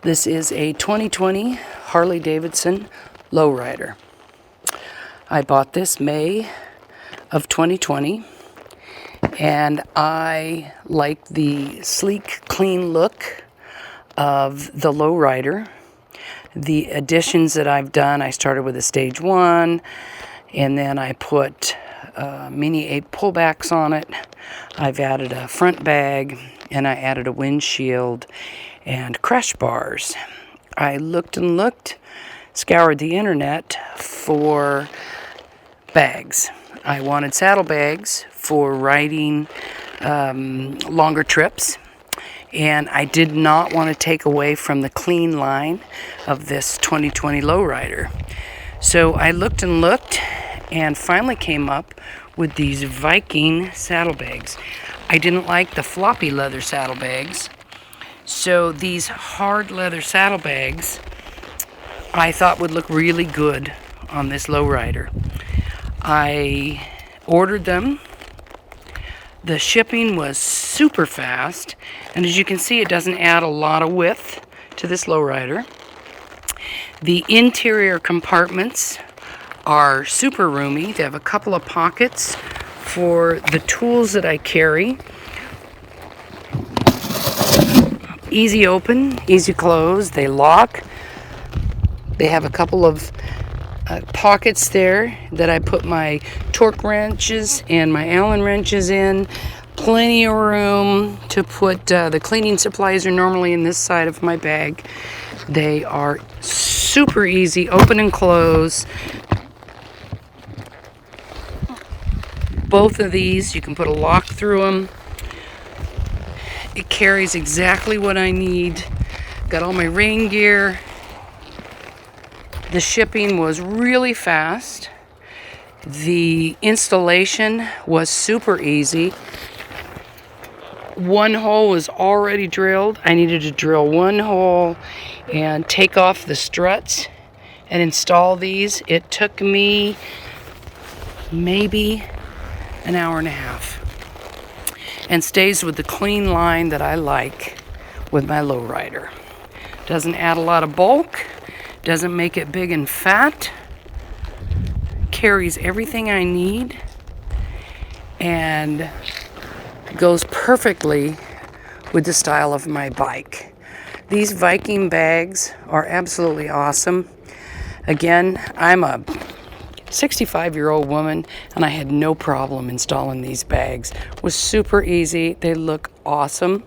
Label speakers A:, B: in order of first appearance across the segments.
A: This is a 2020 Harley Davidson lowrider. I bought this May of 2020, and I like the sleek, clean look of the lowrider. The additions that I've done, I started with a stage 1, and then I put mini 8 pullbacks on it. I've added a front bag, and I added a windshield and crash bars. I looked and looked, scoured the internet for bags. I wanted saddlebags for riding longer trips, and I did not want to take away from the clean line of this 2020 lowrider. So I looked and looked and finally came up with these Viking saddlebags. I didn't like the floppy leather saddlebags, so these hard leather saddlebags I thought would look really good on this lowrider. I ordered them. The shipping was super fast, and as you can see, it doesn't add a lot of width to this lowrider. The interior compartments are super roomy. They have a couple of pockets for the tools that I carry. Easy open, easy close. They lock. They have a couple of pockets there that I put my torque wrenches and my Allen wrenches in. Plenty of room to put the cleaning supplies are normally in this side of my bag. They are super easy, open and close. Both of these, you can put a lock through them. It carries exactly what I need. Got all my rain gear. The shipping was really fast. The installation was super easy. One hole was already drilled. I needed to drill one hole and take off the struts and install these. It took me maybe an hour and a half, and stays with the clean line that I like with my lowrider. Doesn't add a lot of bulk, doesn't make it big and fat, carries everything I need, and goes perfectly with the style of my bike. These Viking bags are absolutely awesome. Again, I'm a 65-year-old woman, and I had no problem installing these bags. It was super easy. They look awesome.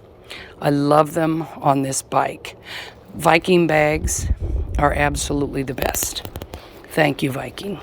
A: I love them on this bike. Viking bags are absolutely the best. Thank you, Viking.